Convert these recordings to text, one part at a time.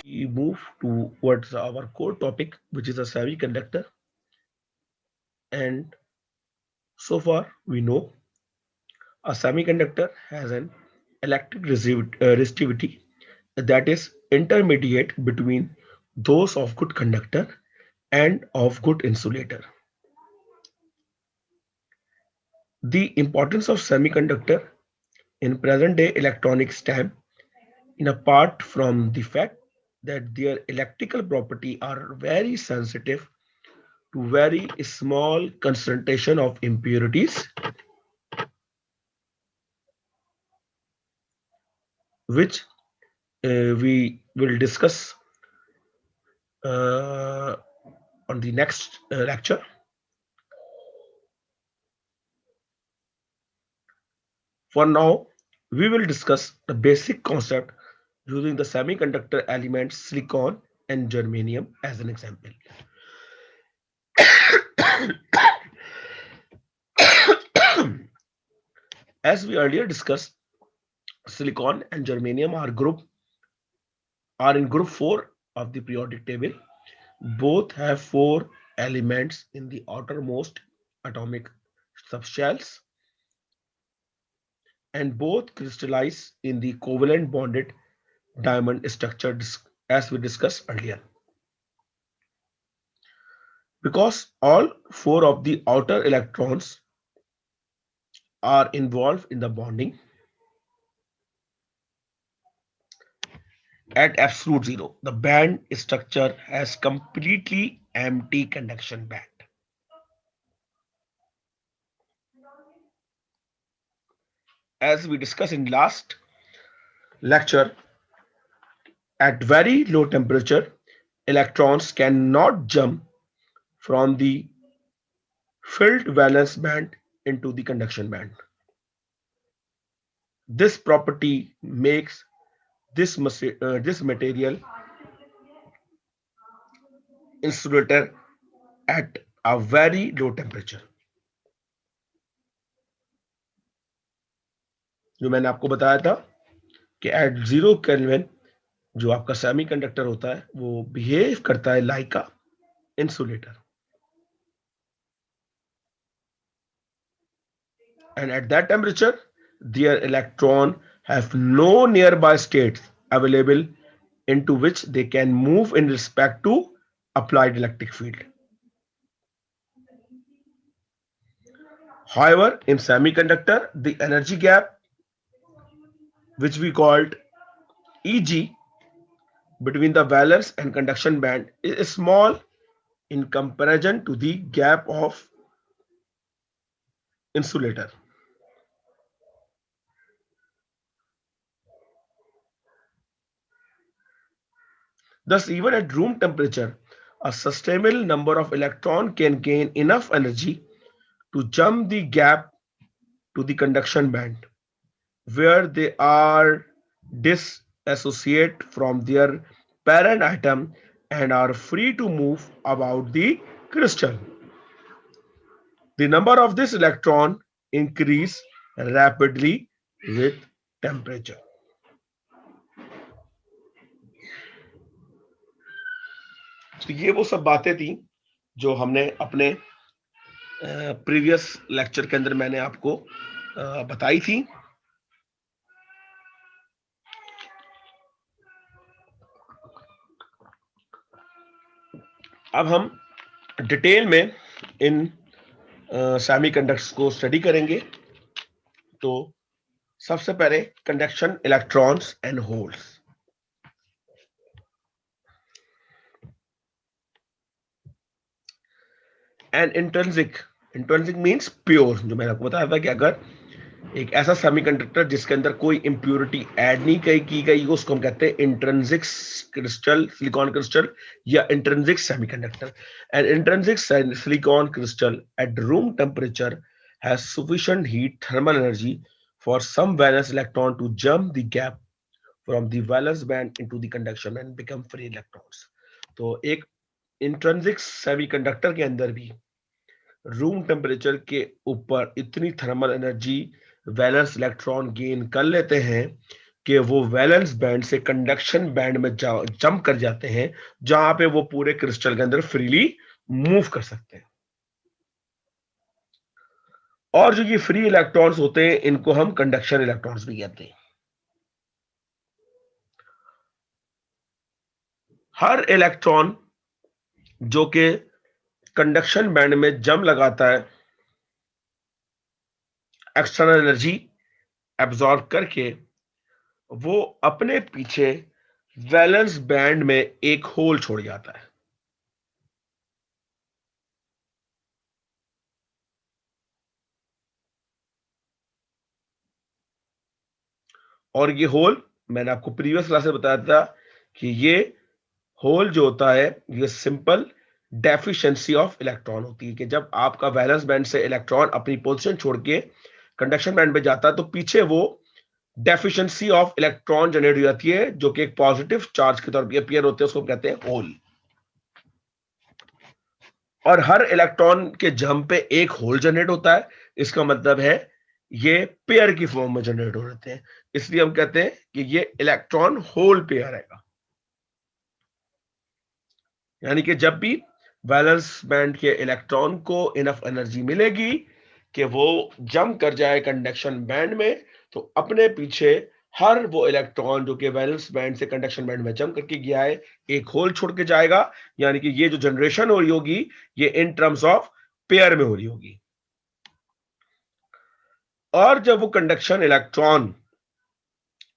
We move towards our core topic, which is a semiconductor. And so far, we know a semiconductor has an electric resistivity that is intermediate between those of good conductor and of good insulator. The importance of semiconductor in present day electronics time in apart from the fact that their electrical property are very sensitive to very small concentration of impurities, which we will discuss uh, on the next lecture. For now, we will discuss the basic concept using the semiconductor elements silicon and germanium as an example. As we earlier discussed, silicon and germanium are in group 4 of the periodic table. Both have 4 elements in the outermost atomic subshells, and both crystallize in the covalent bonded diamond structure as we discussed earlier. Because all 4 of the outer electrons are involved in the bonding at absolute zero, the band structure has completely empty conduction band. As we discussed in last lecture, at very low temperature, electrons cannot jump from the filled valence band into the conduction band. This property makes this material insulator at a very low temperature. जो मैंने आपको बताया था कि eight 0 kelvin जो आपका semiconductor होता है वो बिहेव करता है like a insulator, and at that temperature their electron have no nearby states available into which they can move in respect to applied electric field. However, in semiconductor the energy gap, which we called Eg, between the valence and conduction band is small in comparison to the gap of insulator. Thus, even at room temperature, a sustainable number of electrons can gain enough energy to jump the gap to the conduction band, where they are disassociate from their parent atom and are free to move about the crystal. The number of this electron increase rapidly with temperature. तो ये वो सब बातें थी जो हमने अपने previous lecture के अंदर मैंने आपको बताई थी. अब हम डिटेल में इन सेमीकंडक्टर्स को स्टडी करेंगे. तो सबसे पहले conduction electrons and holes. And intrinsic means pure. जो मैंने आपको बताया था कि अगर एक ऐसा सेमीकंडक्टर जिसके अंदर कोई इंप्योरिटी ऐड नहीं की गई उसको हम कहते हैं इंट्रिंसिक क्रिस्टल, सिलिकॉन क्रिस्टल या intrinsic semiconductor. And intrinsic silicon crystal at room temperature has sufficient heat thermal energy for some valence electron to jump the gap from the valence band into the conduction and become free electrons. तो एक intrinsic semiconductor के अंदर भी room temperature के ऊपर इतनी thermal energy valence electron gain कर लेते हैं कि वो वैलेंस बैंड से कंडक्शन बैंड में जंप कर जाते हैं, जहां पे वो पूरे क्रिस्टल के अंदर फ्रीली मूव कर सकते हैं। और जो ये फ्री इलेक्ट्रॉन्स होते हैं, इनको हम कंडक्शन इलेक्ट्रॉन्स भी कहते हैं। हर इलेक्ट्रॉन जो कि कंडक्शन बैंड में जंप लगाता है, एक्सटर्नल एनर्जी एब्जॉर्ब करके, वो अपने पीछे वैलेंस बैंड में एक होल छोड़ जाता है। और ये होल, मैंने आपको प्रीवियस क्लास में बताया था कि ये होल जो होता है, ये सिंपल डेफिशिएंसी ऑफ इलेक्ट्रॉन होती है कि जब आपका वैलेंस बैंड से इलेक्ट्रॉन अपनी पोजीशन छोड़ के कंडक्शन बैंड में जाता है, तो पीछे वो डेफिशिएंसी ऑफ इलेक्ट्रॉन जनरेट हो जाती है, जो कि एक पॉजिटिव चार्ज के तौर पर अपीयर होते हैं, उसको कहते हैं होल। और हर इलेक्ट्रॉन के जंप पे एक होल जनरेट होता है। इसका मतलब है ये पेयर की फॉर्म में जनरेट हो रहे हैं, इसलिए हम कहते हैं कि ये इलेक्ट्रॉन होल पेयर है। यानी कि जब भी वैलेंस बैंड के इलेक्ट्रॉन को इनफ एनर्जी मिलेगी कि वो जंप कर जाए कंडक्शन बैंड में, तो अपने पीछे हर वो इलेक्ट्रॉन जो कि वैलेंस बैंड से कंडक्शन बैंड में जंप करके गया है, एक होल छोड़ के जाएगा। यानी कि ये जो जनरेशन हो रही होगी, ये इन टर्म्स ऑफ पेयर में हो रही होगी। और जब वो कंडक्शन इलेक्ट्रॉन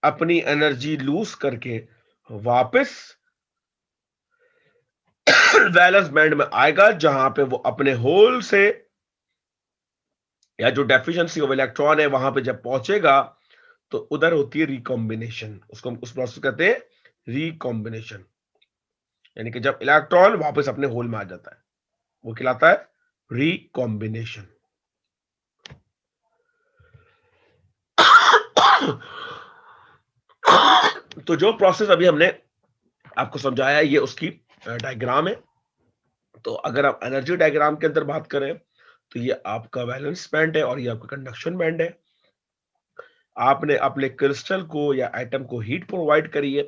अपनी एनर्जी लूज करके वापस वैलेंस बैंड में आएगा, जहां पे वो अपने होल से या जो डेफिशिएंसी ऑफ इलेक्ट्रॉन है वहां पे जब पहुंचेगा, तो उधर होती है रिकॉम्बिनेशन। उसको हम उस प्रोसेस कहते हैं रिकॉम्बिनेशन। यानी कि जब इलेक्ट्रॉन वापस अपने होल में आ जाता है, वो कहलाता है रिकॉम्बिनेशन। तो जो प्रोसेस अभी हमने आपको समझाया है, ये उसकी डायग्राम है। तो अगर आप एनर्जी डायग्राम के अंदर बात करें, तो ये आपका वैलेंस बैंड है और ये आपका कंडक्शन बैंड है। आपने अपने क्रिस्टल को या एटम को हीट प्रोवाइड करी है,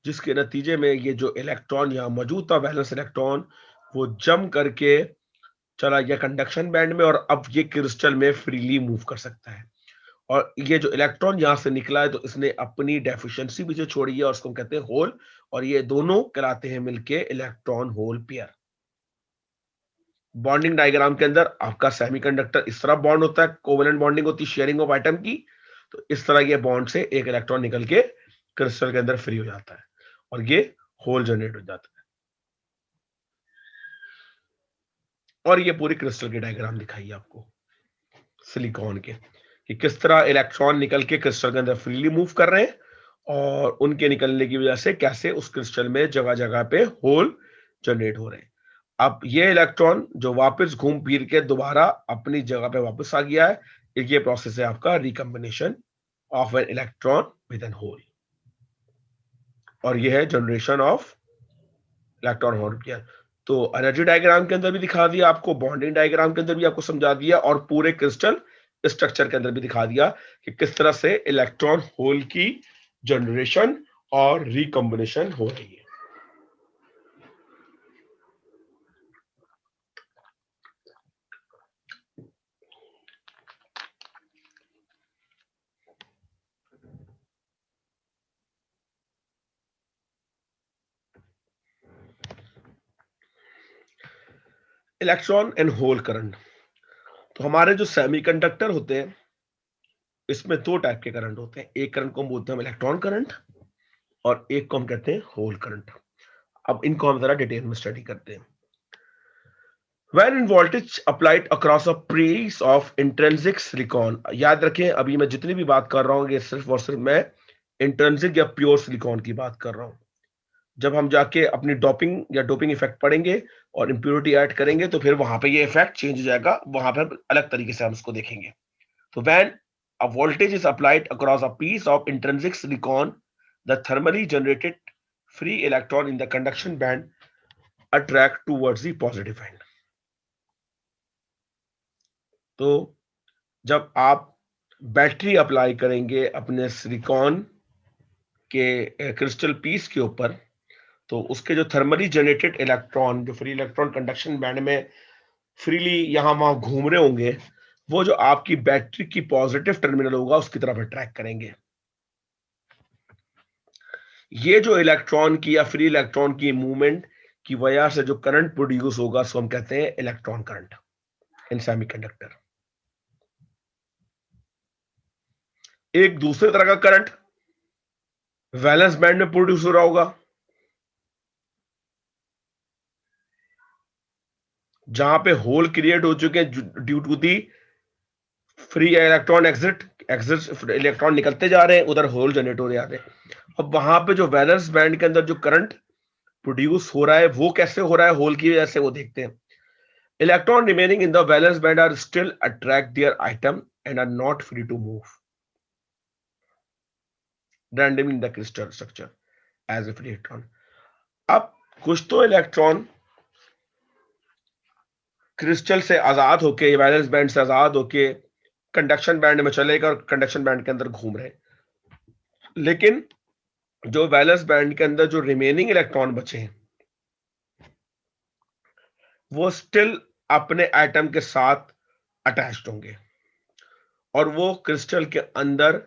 जिसके नतीजे में ये जो इलेक्ट्रॉन यहाँ मौजूद था, वैलेंस इलेक्ट्रॉन, वो जम करके चला गया कंडक्शन बैंड में, और अब ये क्रिस्टल में फ्रीली मूव कर सकता है। और ये जो इलेक्ट्रॉन यहाँ से निकला है, तो इसने अपनी डेफिशिएंसी भी जो छोड़ी है, और उसको हम कहते हैं होल। और ये दोनों कहलाते हैं मिलके electron hole pair. Bonding diagram के अंदर आपका सेमीकंडक्टर इस तरह बॉन्ड होता है, कोवेलेंट बॉन्डिंग होती है शेयरिंग ऑफ एटम की। तो इस तरह के बॉन्ड से एक इलेक्ट्रॉन निकल के क्रिस्टल के अंदर फ्री हो जाता है और ये होल जनरेट हो जाता है। और ये पूरी क्रिस्टल की डायग्राम दिखाई आपको सिलिकॉन के, कि किस तरह इलेक्ट्रॉन निकल के क्रिस्टल के अंदर फ्रीली मूव कर रहे हैं, और उनके निकलने की वजह से कैसे उस क्रिस्टल में जगह जगह पे होल जनरेट हो रहे हैं। अब ये इलेक्ट्रॉन जो वापस घूम फिर के दोबारा अपनी जगह पे वापस आ गया है, ये प्रोसेस है आपका recombination of an electron with an hole. और ये है generation of electron hole pair. तो एनर्जी डायग्राम के अंदर भी दिखा दिया आपको, बॉन्डिंग डायग्राम के अंदर भी आपको समझा दिया, और पूरे क्रिस्टल स्ट्रक्चर के अंदर भी दिखा दिया कि किस तरह से इलेक्ट्रॉन होल की जनरेशन और रिकॉम्बिनेशन हो रही है। Electron and hole current. तो हमारे जो सेमीकंडक्टर होते हैं, इसमें दो टाइप के करंट होते हैं। एक करंट को हम बोलते हैं इलेक्ट्रॉन करंट, और एक को हम कहते हैं होल करंट। अब इनको हम जरा डिटेल में स्टडी करते हैं। When in voltage applied across a piece of intrinsic silicon, याद रखें अभी मैं जितनी भी बात कर रहा हूं, ये सिर्फ और सिर्फ मैं इंट्रिंसिक या प्योर सिलिकॉन की बात कर रहा हूं। जब हम जाके अपनी डोपिंग या डोपिंग इफेक्ट पढ़ेंगे और इंप्योरिटी ऐड करेंगे, तो फिर वहां पे ये इफेक्ट चेंज हो जाएगा, वहां पर अलग तरीके से हम इसको देखेंगे। तो when a voltage is applied across a piece of intrinsic silicon, the thermally generated free electron in the conduction band attract towards the positive end। तो जब आप बैटरी अप्लाई करेंगे अपने सिलिकॉन के क्रिस्टल पीस के ऊपर, तो उसके जो थर्मली जनरेटेड इलेक्ट्रॉन, जो फ्री इलेक्ट्रॉन कंडक्शन बैंड में फ्रीली यहां वहां घूम रहे होंगे, वो जो आपकी बैटरी की पॉजिटिव टर्मिनल होगा उसकी तरफ अट्रैक्ट करेंगे। ये जो इलेक्ट्रॉन की या फ्री इलेक्ट्रॉन की मूवमेंट की वजह से जो करंट प्रोड्यूस होगा उसको हम कहते हैं इलेक्ट्रॉन करंट इन सेमीकंडक्टर। एक दूसरे तरह का करंट वैलेंस बैंड में प्रोड्यूस हो रहा होगा, जहां पे होल क्रिएट हो चुके हैं due to the free electron exit exit electron निकलते जा रहे हैं, उधर होल जनरेट हो रहे हैं। अब वहां पे जो वैलेंस बैंड के अंदर जो करंट प्रोड्यूस हो रहा है वो कैसे हो रहा है होल की वजह से, वो देखते हैं। Electron remaining in the valence band are still attract their atom and are not free to move randomly in the crystal structure as a free electron. अब कुछ तो इलेक्ट्रॉन क्रिस्टल से आजाद होके, वैलेंस बैंड से आजाद होके कंडक्शन बैंड में चलेगा और कंडक्शन बैंड के अंदर घूम रहे हैं, लेकिन जो वैलेंस बैंड के अंदर जो रिमेनिंग इलेक्ट्रॉन बचे हैं वो स्टिल अपने एटम के साथ अटैच्ड होंगे और वो क्रिस्टल के अंदर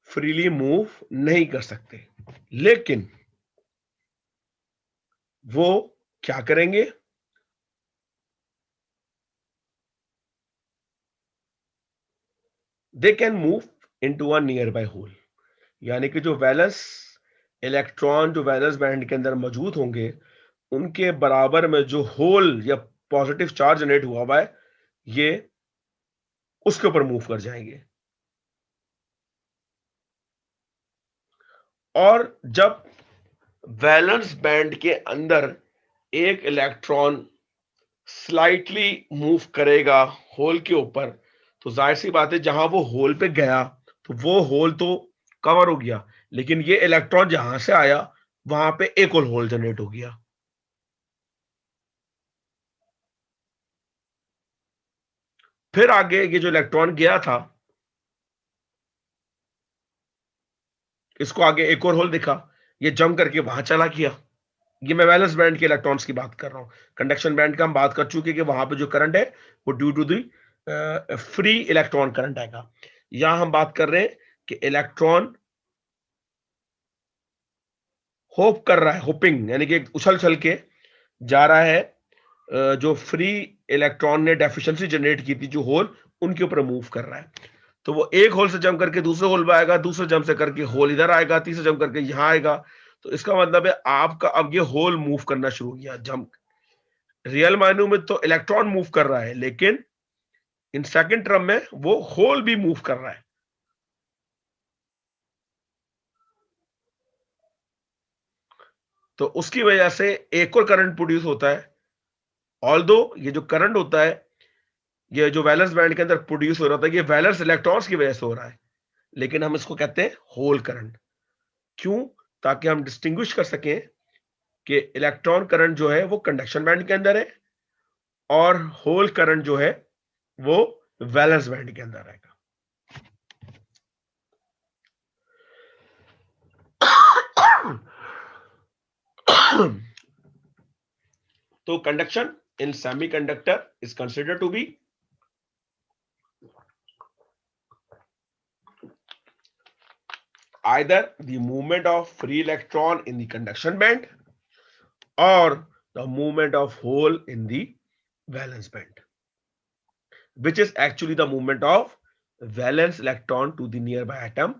फ्रीली मूव नहीं कर सकते। लेकिन वो क्या करेंगे, they can move into a nearby hole, यानी कि जो वैलेंस इलेक्ट्रॉन जो वैलेंस बैंड के अंदर मौजूद होंगे उनके बराबर में जो होल या पॉजिटिव चार्ज जनरेट हुआ है ये उसके ऊपर मूव कर जाएंगे। और जब वैलेंस बैंड के अंदर एक इलेक्ट्रॉन स्लाइटली मूव करेगा होल के ऊपर, तो जाहिर सी बात है जहां वो होल पे गया तो वो होल तो कवर हो गया, लेकिन ये इलेक्ट्रॉन जहां से आया वहां पे एक और होल जनरेट हो गया। फिर आगे ये जो इलेक्ट्रॉन गया था इसको आगे एक और होल दिखा, ये जंप करके वहां चला गया। ये मैं वैलेंस बैंड के इलेक्ट्रॉन्स की बात कर रहा हूं। कंडक्शन बैंड का हम बात कर चुके कि वहां पे जो करंट है वो due to the free electron current आएगा। यहां हम बात कर रहे हैं कि इलेक्ट्रॉन होप कर रहा है, होपिंग यानी कि उछल उछल के जा रहा है, जो फ्री इलेक्ट्रॉन ने डेफिशिएंसी जनरेट की थी जो होल उनके ऊपर मूव कर रहा है। तो वो एक होल से जंप करके दूसरे होल में आएगा, दूसरे जंप से करके होल इधर आएगा, तीसरे जंप करके यहां आएगा। तो इसका मतलब है आपका अब ये होल मूव करना शुरू हो गया। जंप रियल मायनों में तो इलेक्ट्रॉन मूव कर रहा है, लेकिन इन सेकंड टर्म में वो होल भी मूव कर रहा है। तो उसकी वजह से एक और करंट प्रोड्यूस होता है। ऑल्दो ये जो करंट होता है ये जो वैलेंस बैंड के अंदर प्रोड्यूस हो रहा था ये वैलेंस इलेक्ट्रॉन्स की वजह से हो रहा है, लेकिन हम इसको कहते हैं होल करंट। क्यों? ताकि हम डिस्टिंग्विश कर सकें कि इलेक्ट्रॉन करंट जो है वो कंडक्शन बैंड के अंदर है और होल करंट जो है वो वैलेंस बैंड के अंदर आएगा। तो conduction in semiconductor is considered to be either the movement of free electron in the conduction band or the movement of hole in the valence band, which is actually the movement of valence electron to the nearby atom,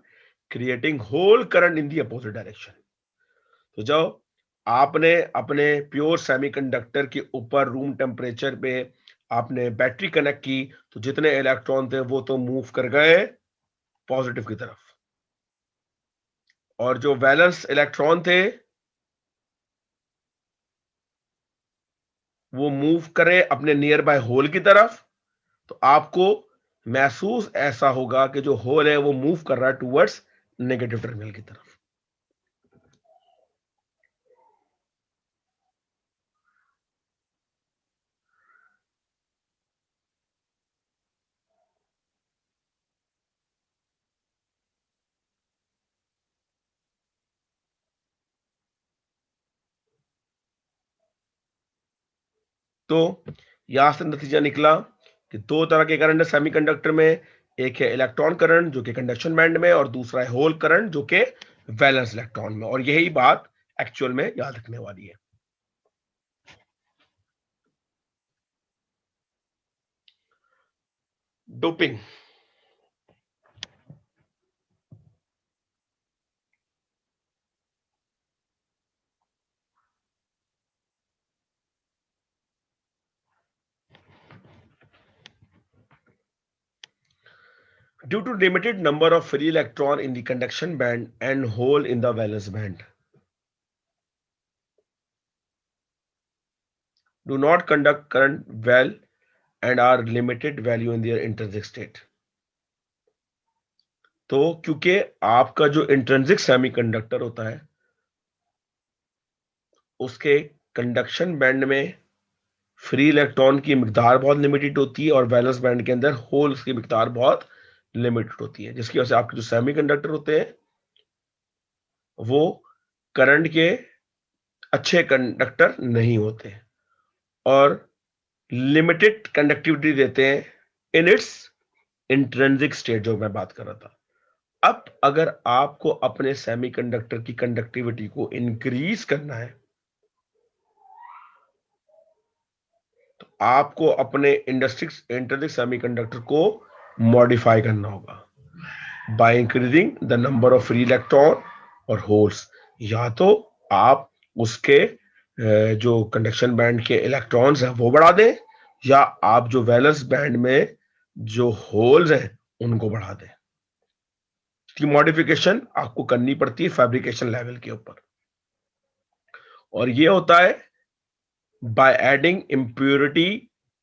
creating hole current in the opposite direction. तो जब आपने अपने pure semiconductor के ऊपर room temperature पे आपने battery connect की तो जितने इलेक्ट्रॉन थे वो तो मूव कर गए पॉजिटिव की तरफ, और जो वैलेंस इलेक्ट्रॉन थे वो मूव करे अपने नियर बाय होल की तरफ। तो आपको महसूस ऐसा होगा कि जो होल है वो मूव कर रहा है टुवर्ड्स नेगेटिव टर्मिनल की तरफ। तो यहां से नतीजा निकला कि दो तरह के करंट है सेमीकंडक्टर में, एक है इलेक्ट्रॉन करंट जो कि कंडक्शन बैंड में, और दूसरा है होल करंट जो कि वैलेंस इलेक्ट्रॉन में। और यही बात एक्चुअल में याद रखने वाली है। Doping. Due to limited number of free electron in the conduction band and hole in the valence band, do not conduct current well and are limited value in their intrinsic state. तो क्योंकि आपका जो intrinsic semiconductor होता है उसके conduction band में free electron की मिकदार बहुत लिमिटेड होती है और वैलेंस बैंड के अंदर होल्स की मिकदार बहुत लिमिटेड होती है, जिसकी वजह से आपके जो सेमीकंडक्टर होते हैं वो करंट के अच्छे कंडक्टर नहीं होते और लिमिटेड कंडक्टिविटी देते हैं इन इट्स इंट्रिंसिक स्टेट, जो मैं बात कर रहा था। अब अगर आपको अपने सेमीकंडक्टर की कंडक्टिविटी को इंक्रीज करना है तो आपको अपने इंट्रिंसिक सेमीकंडक्टर को मॉडिफाई करना होगा by increasing the number of free electron और होल्स। या तो आप उसके जो कंडक्शन बैंड के इलेक्ट्रॉन्स हैं वो बढ़ा दें, या आप जो वैलेंस बैंड में जो होल्स हैं उनको बढ़ा दें। की मॉडिफिकेशन आपको करनी पड़ती है फैब्रिकेशन लेवल के ऊपर, और ये होता है by adding impurity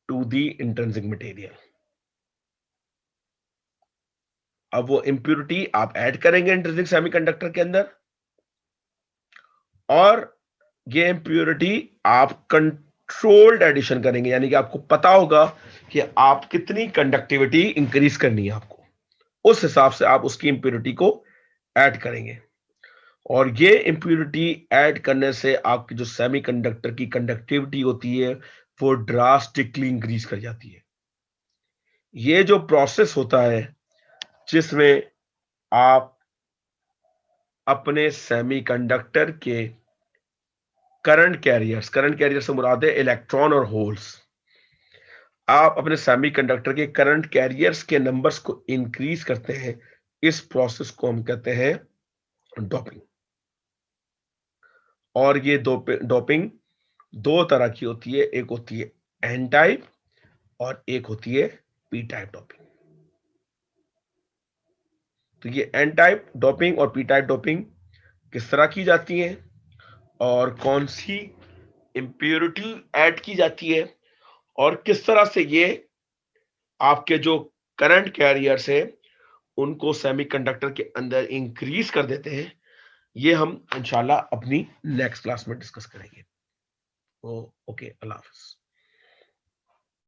to the intrinsic material. अब वो इम्प्योरिटी आप ऐड करेंगे इंट्रिंसिक सेमीकंडक्टर के अंदर, और ये इम्प्योरिटी आप कंट्रोल्ड एडिशन करेंगे, यानी कि आपको पता होगा कि आप कितनी कंडक्टिविटी इंक्रीज करनी है आपको, उस हिसाब से आप उसकी इम्प्योरिटी को ऐड करेंगे। और ये इम्प्योरिटी ऐड करने से आपकी जो सेमीकंडक्टर की कंडक्टिविटी होती है वो ड्रास्टिकली इंक्रीज कर जाती है। ये जो प्रोसेस होता है जिसमें आप अपने सेमीकंडक्टर के करंट कैरियर से मुराद है इलेक्ट्रॉन और होल्स, आप अपने सेमीकंडक्टर के करंट कैरियर्स के नंबर्स को इंक्रीज करते हैं। इस प्रोसेस को हम कहते हैं डोपिंग। और ये डोपिंग दो तरह की होती है, एक होती है एन टाइप और एक होती है पी टाइप डोपिंग। तो ये एन टाइप डोपिंग और पी टाइप डोपिंग किस तरह की जाती है और कौन सी इंप्योरिटी ऐड की जाती है और किस तरह से ये आपके जो करंट कैरियर्स है उनको सेमीकंडक्टर के अंदर इंक्रीज कर देते हैं, ये हम इंशाल्लाह अपनी नेक्स्ट क्लास में डिस्कस करेंगे। ओके, अल्लाह हाफिज।